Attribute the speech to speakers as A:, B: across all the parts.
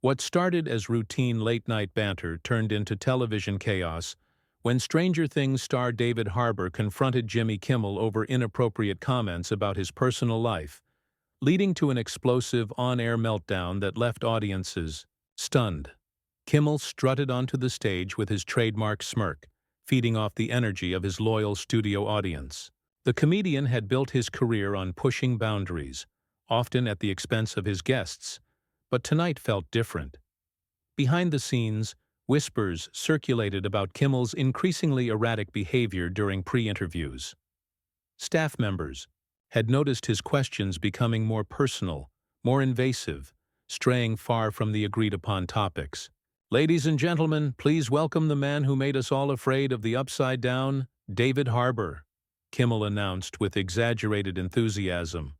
A: What started as routine late-night banter turned into television chaos when Stranger Things star David Harbour confronted Jimmy Kimmel over inappropriate comments about his personal life, leading to an explosive on-air meltdown that left audiences stunned. Kimmel strutted onto the stage with his trademark smirk, feeding off the energy of his loyal studio audience. The comedian had built his career on pushing boundaries, often at the expense of his guests, but tonight felt different. Behind the scenes, whispers circulated about Kimmel's increasingly erratic behavior during pre-interviews. Staff members had noticed his questions becoming more personal, more invasive, straying far from the agreed-upon topics. "Ladies and gentlemen, please welcome the man who made us all afraid of the upside down, David Harbour," Kimmel announced with exaggerated enthusiasm.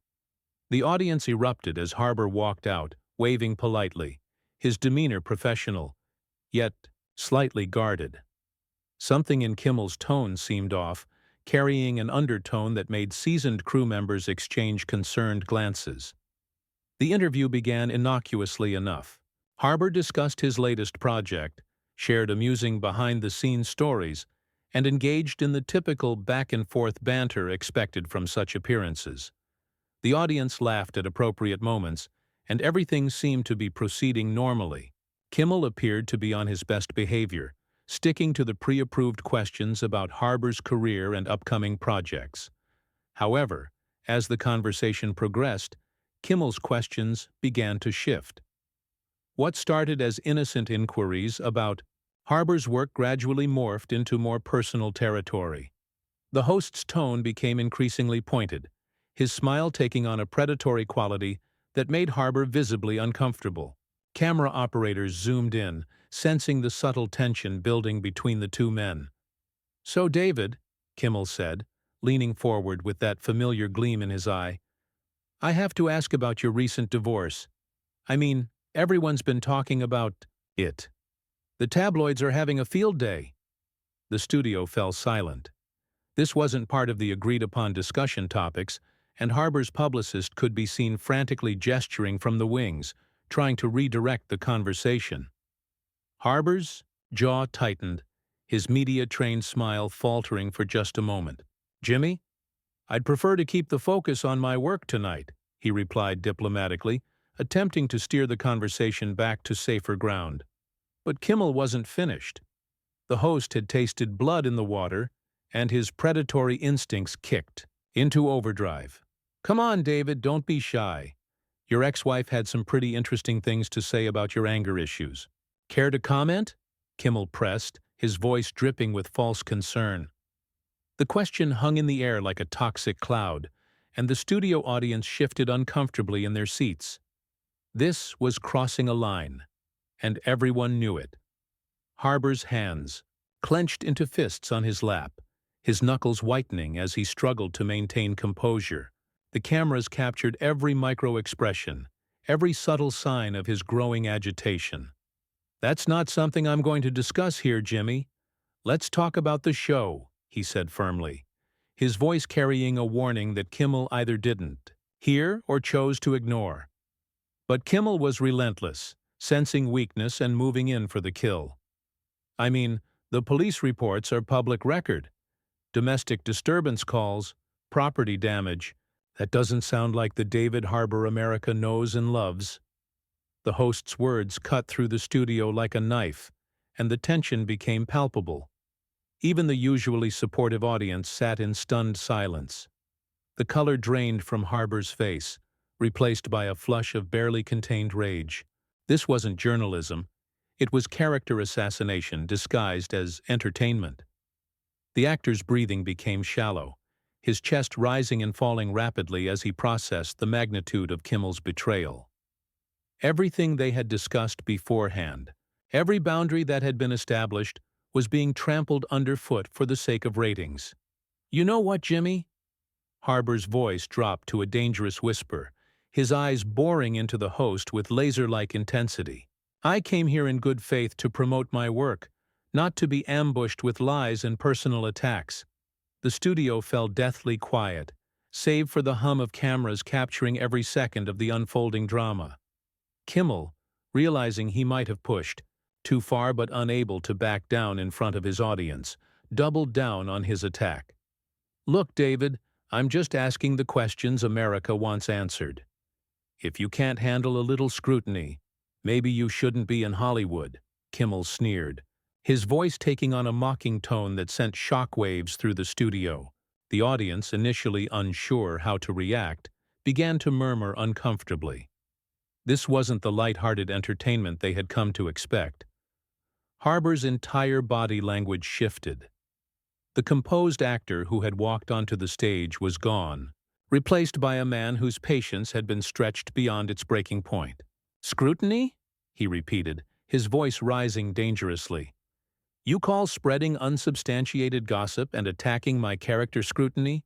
A: The audience erupted as Harbour walked out, waving politely, his demeanor professional, yet slightly guarded. Something in Kimmel's tone seemed off, carrying an undertone that made seasoned crew members exchange concerned glances. The interview began innocuously enough. Harbour discussed his latest project, shared amusing behind-the-scenes stories, and engaged in the typical back-and-forth banter expected from such appearances. The audience laughed at appropriate moments, and everything seemed to be proceeding normally. Kimmel appeared to be on his best behavior, sticking to the pre-approved questions about Harbour's career and upcoming projects. However, as the conversation progressed, Kimmel's questions began to shift. What started as innocent inquiries about Harbour's work gradually morphed into more personal territory. The host's tone became increasingly pointed, his smile taking on a predatory quality that made Harbour visibly uncomfortable. Camera operators zoomed in, sensing the subtle tension building between the two men. "So, David," Kimmel said, leaning forward with that familiar gleam in his eye, "I have to ask about your recent divorce. I mean, everyone's been talking about it. The tabloids are having a field day." The studio fell silent. This wasn't part of the agreed-upon discussion topics, and Harbour's publicist could be seen frantically gesturing from the wings, trying to redirect the conversation. Harbour's jaw tightened, his media-trained smile faltering for just a moment. "Jimmy, I'd prefer to keep the focus on my work tonight," he replied diplomatically, attempting to steer the conversation back to safer ground. But Kimmel wasn't finished. The host had tasted blood in the water, and his predatory instincts kicked into overdrive. "Come on, David, don't be shy. Your ex-wife had some pretty interesting things to say about your anger issues. Care to comment?" Kimmel pressed, his voice dripping with false concern. The question hung in the air like a toxic cloud, and the studio audience shifted uncomfortably in their seats. This was crossing a line, and everyone knew it. Harbour's hands clenched into fists on his lap, his knuckles whitening as he struggled to maintain composure. The cameras captured every micro-expression, every subtle sign of his growing agitation. "That's not something I'm going to discuss here, Jimmy. Let's talk about the show," he said firmly, his voice carrying a warning that Kimmel either didn't hear or chose to ignore. But Kimmel was relentless, sensing weakness and moving in for the kill. "I mean, the police reports are public record. Domestic disturbance calls, property damage. That doesn't sound like the David Harbour America knows and loves." The host's words cut through the studio like a knife, and the tension became palpable. Even the usually supportive audience sat in stunned silence. The color drained from Harbour's face, replaced by a flush of barely contained rage. This wasn't journalism. It was character assassination disguised as entertainment. The actor's breathing became shallow, his chest rising and falling rapidly as he processed the magnitude of Kimmel's betrayal. Everything they had discussed beforehand, every boundary that had been established, was being trampled underfoot for the sake of ratings. "You know what, Jimmy?" Harbour's voice dropped to a dangerous whisper, his eyes boring into the host with laser-like intensity. "I came here in good faith to promote my work, not to be ambushed with lies and personal attacks." The studio fell deathly quiet, save for the hum of cameras capturing every second of the unfolding drama. Kimmel, realizing he might have pushed too far but unable to back down in front of his audience, doubled down on his attack. "Look, David, I'm just asking the questions America wants answered. If you can't handle a little scrutiny, maybe you shouldn't be in Hollywood," Kimmel sneered, his voice taking on a mocking tone that sent shockwaves through the studio. The audience, initially unsure how to react, began to murmur uncomfortably. This wasn't the light-hearted entertainment they had come to expect. Harbour's entire body language shifted. The composed actor who had walked onto the stage was gone, replaced by a man whose patience had been stretched beyond its breaking point. "Scrutiny?" he repeated, his voice rising dangerously. "You call spreading unsubstantiated gossip and attacking my character scrutiny?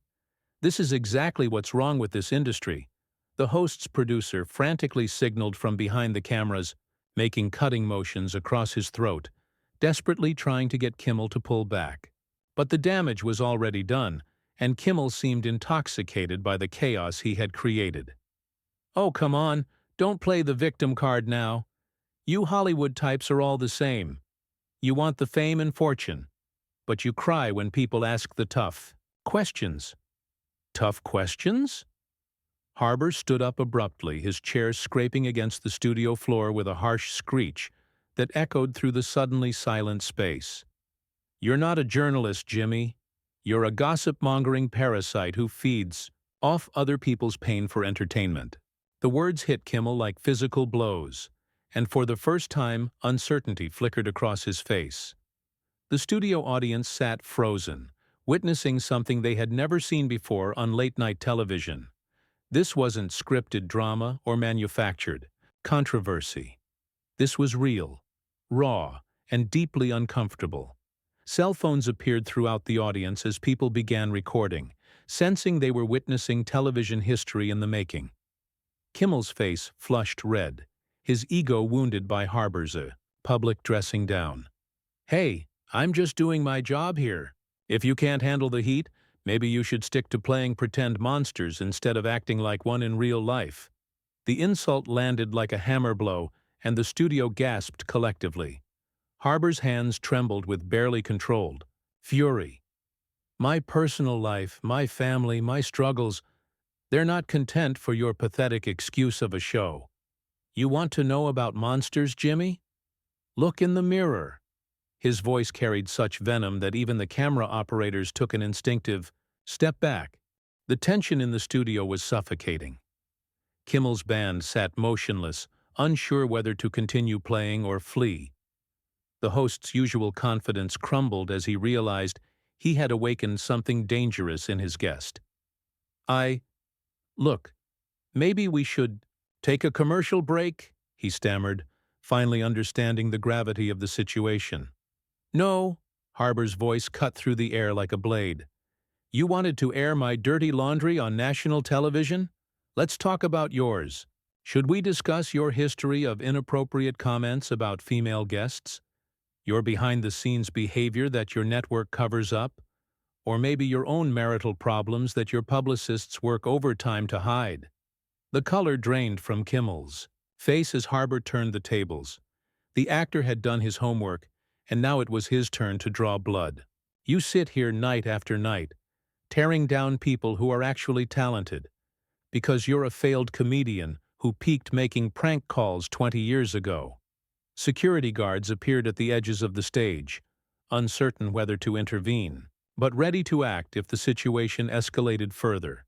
A: This is exactly what's wrong with this industry." The host's producer frantically signaled from behind the cameras, making cutting motions across his throat, desperately trying to get Kimmel to pull back. But the damage was already done, and Kimmel seemed intoxicated by the chaos he had created. "Oh, come on, don't play the victim card now. You Hollywood types are all the same. You want the fame and fortune, but you cry when people ask the tough questions." "Tough questions?" Harbour stood up abruptly, his chair scraping against the studio floor with a harsh screech that echoed through the suddenly silent space. "You're not a journalist, Jimmy. You're a gossip-mongering parasite who feeds off other people's pain for entertainment." The words hit Kimmel like physical blows, and for the first time, uncertainty flickered across his face. The studio audience sat frozen, witnessing something they had never seen before on late-night television. This wasn't scripted drama or manufactured controversy. This was real, raw, and deeply uncomfortable. Cell phones appeared throughout the audience as people began recording, sensing they were witnessing television history in the making. Kimmel's face flushed red, his ego wounded by Harbour's public dressing down. "Hey, I'm just doing my job here. If you can't handle the heat, maybe you should stick to playing pretend monsters instead of acting like one in real life." The insult landed like a hammer blow, and the studio gasped collectively. Harbour's hands trembled with barely controlled fury. "My personal life, my family, my struggles, they're not content for your pathetic excuse of a show. You want to know about monsters, Jimmy? Look in the mirror." His voice carried such venom that even the camera operators took an instinctive step back. The tension in the studio was suffocating. Kimmel's band sat motionless, unsure whether to continue playing or flee. The host's usual confidence crumbled as he realized he had awakened something dangerous in his guest. Look, maybe we should take a commercial break," he stammered, finally understanding the gravity of the situation. "No," Harbour's voice cut through the air like a blade. "You wanted to air my dirty laundry on national television? Let's talk about yours. Should we discuss your history of inappropriate comments about female guests? Your behind-the-scenes behavior that your network covers up? Or maybe your own marital problems that your publicists work overtime to hide?" The color drained from Kimmel's face as Harbour turned the tables. The actor had done his homework, and now it was his turn to draw blood. "You sit here night after night, tearing down people who are actually talented, because you're a failed comedian who peaked making prank calls 20 years ago." Security guards appeared at the edges of the stage, uncertain whether to intervene, but ready to act if the situation escalated further.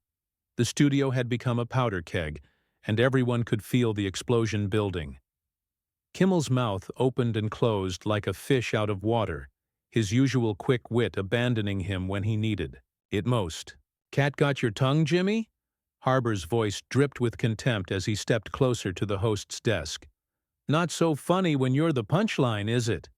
A: The studio had become a powder keg, and everyone could feel the explosion building. Kimmel's mouth opened and closed like a fish out of water, his usual quick wit abandoning him when he needed it most. "Cat got your tongue, Jimmy?" Harbour's voice dripped with contempt as he stepped closer to the host's desk. "Not so funny when you're the punchline, is it?"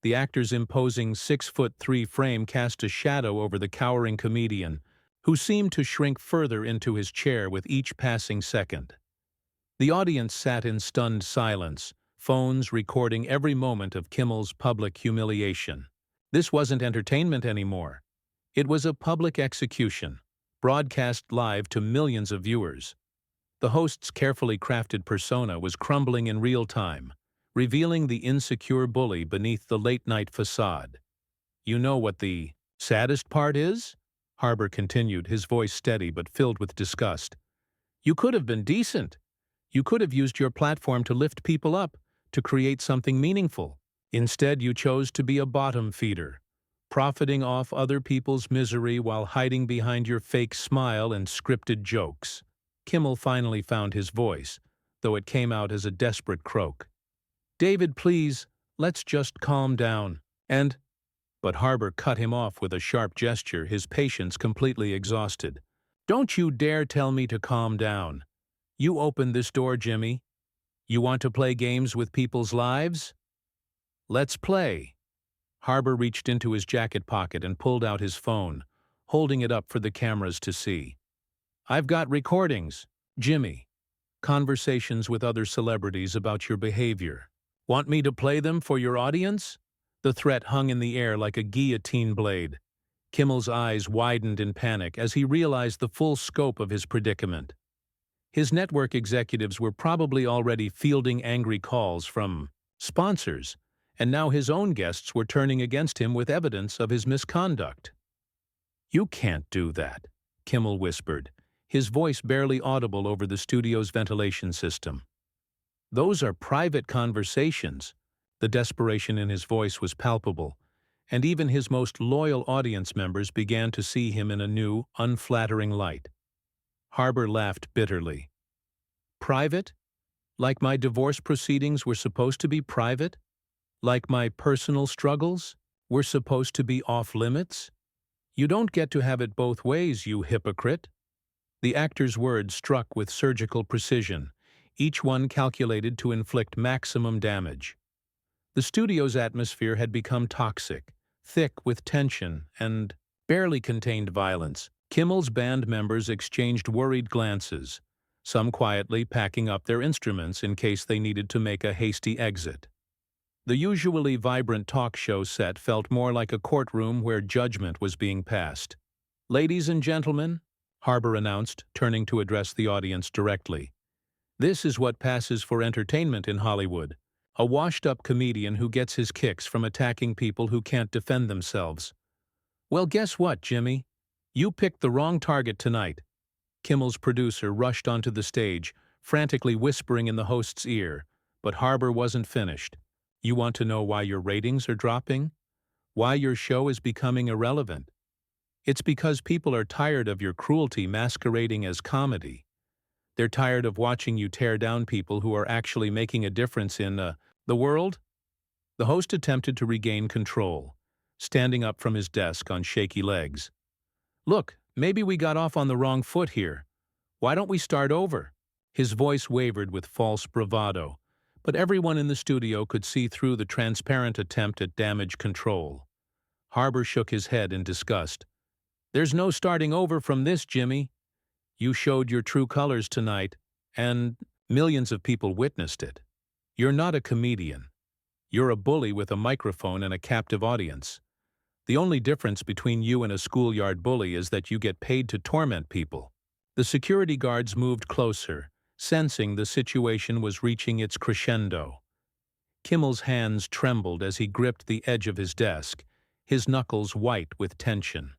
A: The actor's imposing 6'3" frame cast a shadow over the cowering comedian, who seemed to shrink further into his chair with each passing second. The audience sat in stunned silence, phones recording every moment of Kimmel's public humiliation. This wasn't entertainment anymore. It was a public execution, broadcast live to millions of viewers. The host's carefully crafted persona was crumbling in real time, revealing the insecure bully beneath the late-night facade. "You know what the saddest part is?" Harbour continued, his voice steady but filled with disgust. "You could have been decent. You could have used your platform to lift people up, to create something meaningful. Instead, you chose to be a bottom feeder, profiting off other people's misery while hiding behind your fake smile and scripted jokes." Kimmel finally found his voice, though it came out as a desperate croak. "David, please, let's just calm down." But Harbour cut him off with a sharp gesture, his patience completely exhausted. "Don't you dare tell me to calm down. You opened this door, Jimmy. You want to play games with people's lives? Let's play." Harbour reached into his jacket pocket and pulled out his phone, holding it up for the cameras to see. "I've got recordings, Jimmy. Conversations with other celebrities about your behavior. Want me to play them for your audience?" The threat hung in the air like a guillotine blade. Kimmel's eyes widened in panic as he realized the full scope of his predicament. His network executives were probably already fielding angry calls from sponsors, and now his own guests were turning against him with evidence of his misconduct. "You can't do that," Kimmel whispered, his voice barely audible over the studio's ventilation system. "Those are private conversations." The desperation in his voice was palpable, and even his most loyal audience members began to see him in a new, unflattering light. Harbour laughed bitterly. "Private? Like my divorce proceedings were supposed to be private? Like my personal struggles were supposed to be off-limits? You don't get to have it both ways, you hypocrite." The actor's words struck with surgical precision, each one calculated to inflict maximum damage. The studio's atmosphere had become toxic, thick with tension and barely contained violence. Kimmel's band members exchanged worried glances, some quietly packing up their instruments in case they needed to make a hasty exit. The usually vibrant talk show set felt more like a courtroom where judgment was being passed. "Ladies and gentlemen," Harbour announced, turning to address the audience directly, "this is what passes for entertainment in Hollywood. A washed-up comedian who gets his kicks from attacking people who can't defend themselves. Well, guess what, Jimmy? You picked the wrong target tonight." Kimmel's producer rushed onto the stage, frantically whispering in the host's ear, but Harbour wasn't finished. "You want to know why your ratings are dropping? Why your show is becoming irrelevant? It's because people are tired of your cruelty masquerading as comedy. They're tired of watching you tear down people who are actually making a difference in the world." The host attempted to regain control, standing up from his desk on shaky legs. "Look, maybe we got off on the wrong foot here. Why don't we start over?" His voice wavered with false bravado, but everyone in the studio could see through the transparent attempt at damage control. Harbour shook his head in disgust. "There's no starting over from this, Jimmy. You showed your true colors tonight, and millions of people witnessed it. You're not a comedian. You're a bully with a microphone and a captive audience. The only difference between you and a schoolyard bully is that you get paid to torment people." The security guards moved closer, sensing the situation was reaching its crescendo. Kimmel's hands trembled as he gripped the edge of his desk, his knuckles white with tension.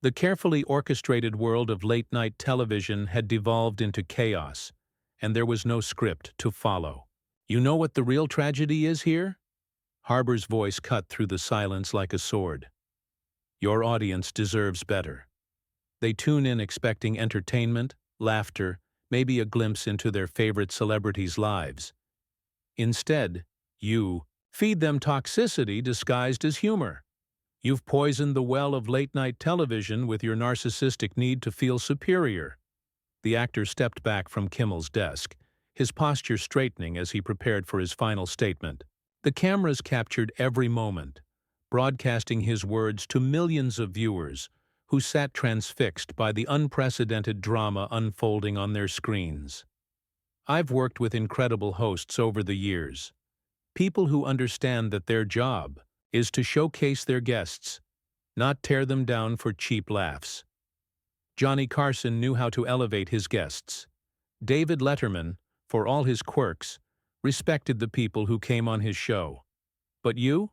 A: The carefully orchestrated world of late-night television had devolved into chaos, and there was no script to follow. "You know what the real tragedy is here?" Harbour's voice cut through the silence like a sword. "Your audience deserves better. They tune in expecting entertainment, laughter, maybe a glimpse into their favorite celebrities' lives. Instead, you feed them toxicity disguised as humor. You've poisoned the well of late-night television with your narcissistic need to feel superior." The actor stepped back from Kimmel's desk, his posture straightening as he prepared for his final statement. The cameras captured every moment, broadcasting his words to millions of viewers who sat transfixed by the unprecedented drama unfolding on their screens. "I've worked with incredible hosts over the years. People who understand that their job is to showcase their guests, not tear them down for cheap laughs. Johnny Carson knew how to elevate his guests. David Letterman, for all his quirks, respected the people who came on his show. But you?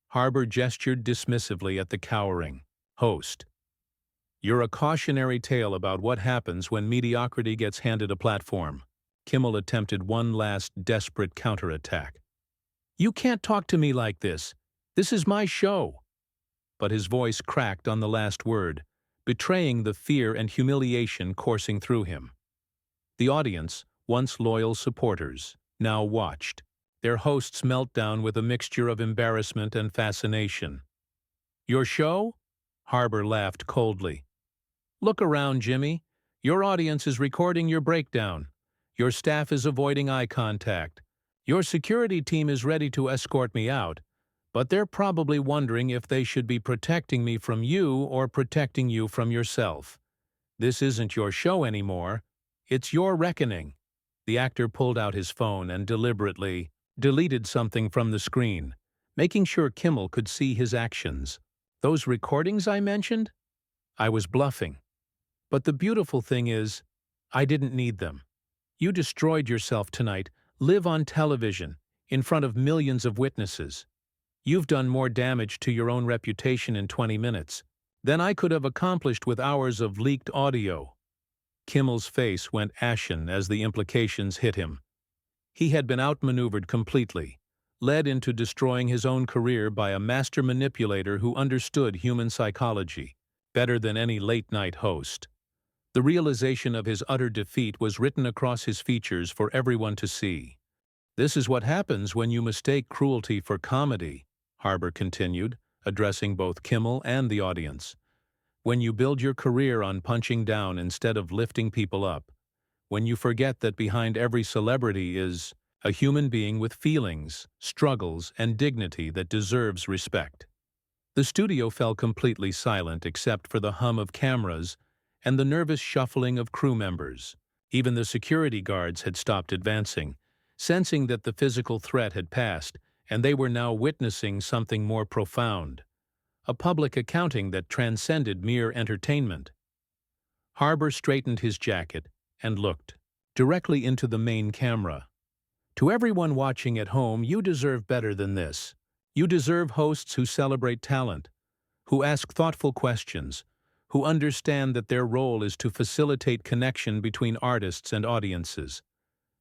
A: Harbour gestured dismissively at the cowering host. You're a cautionary tale about what happens when mediocrity gets handed a platform. Kimmel attempted one last desperate counterattack. You can't talk to me like this. This is my show. But his voice cracked on the last word, betraying the fear and humiliation coursing through him. The audience, once loyal supporters, now watched, their host's meltdown with a mixture of embarrassment and fascination. Your show? Harbour laughed coldly. Look around, Jimmy. Your audience is recording your breakdown. Your staff is avoiding eye contact. Your security team is ready to escort me out, but they're probably wondering if they should be protecting me from you or protecting you from yourself. This isn't your show anymore. It's your reckoning. The actor pulled out his phone and deliberately deleted something from the screen, making sure Kimmel could see his actions. Those recordings I mentioned? I was bluffing. But the beautiful thing is, I didn't need them. You destroyed yourself tonight, live on television, in front of millions of witnesses. You've done more damage to your own reputation in 20 minutes than I could have accomplished with hours of leaked audio. Kimmel's face went ashen as the implications hit him. He had been outmaneuvered completely, led into destroying his own career by a master manipulator who understood human psychology better than any late-night host. The realization of his utter defeat was written across his features for everyone to see. This is what happens when you mistake cruelty for comedy, Harbour continued, addressing both Kimmel and the audience. When you build your career on punching down instead of lifting people up. When you forget that behind every celebrity is a human being with feelings, struggles, and dignity that deserves respect. The studio fell completely silent except for the hum of cameras and the nervous shuffling of crew members. Even the security guards had stopped advancing, sensing that the physical threat had passed, and they were now witnessing something more profound, a public accounting that transcended mere entertainment. Harbour straightened his jacket and looked directly into the main camera. To everyone watching at home, you deserve better than this. You deserve hosts who celebrate talent, who ask thoughtful questions, who understand that their role is to facilitate connection between artists and audiences,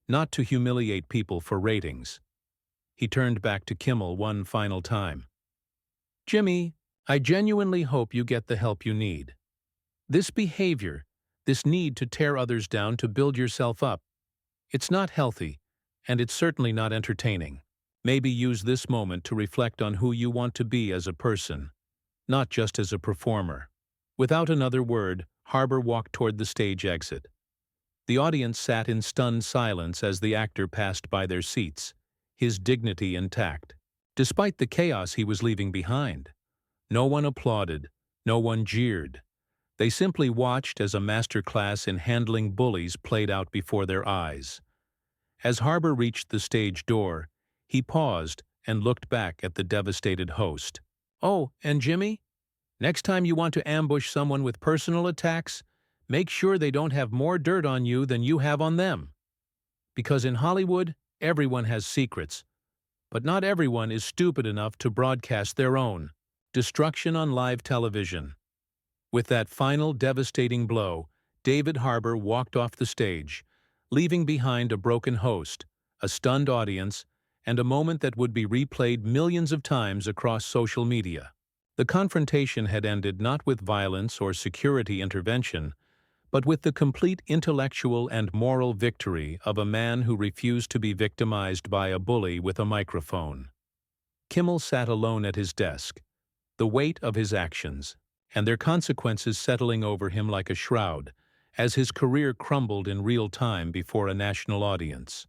A: not to humiliate people for ratings. He turned back to Kimmel one final time. Jimmy, I genuinely hope you get the help you need. This behavior, this need to tear others down to build yourself up, it's not healthy, and it's certainly not entertaining. Maybe use this moment to reflect on who you want to be as a person, not just as a performer. Without another word, Harbour walked toward the stage exit. The audience sat in stunned silence as the actor passed by their seats, his dignity intact, despite the chaos he was leaving behind. No one applauded, no one jeered. They simply watched as a masterclass in handling bullies played out before their eyes. As Harbour reached the stage door, he paused and looked back at the devastated host. Oh, and Jimmy? Next time you want to ambush someone with personal attacks, make sure they don't have more dirt on you than you have on them. Because in Hollywood, everyone has secrets, but not everyone is stupid enough to broadcast their own. Destruction on live television. With that final devastating blow, David Harbour walked off the stage, leaving behind a broken host, a stunned audience, and a moment that would be replayed millions of times across social media. The confrontation had ended not with violence or security intervention, but with the complete intellectual and moral victory of a man who refused to be victimized by a bully with a microphone. Kimmel sat alone at his desk, the weight of his actions, and their consequences settling over him like a shroud, as his career crumbled in real time before a national audience.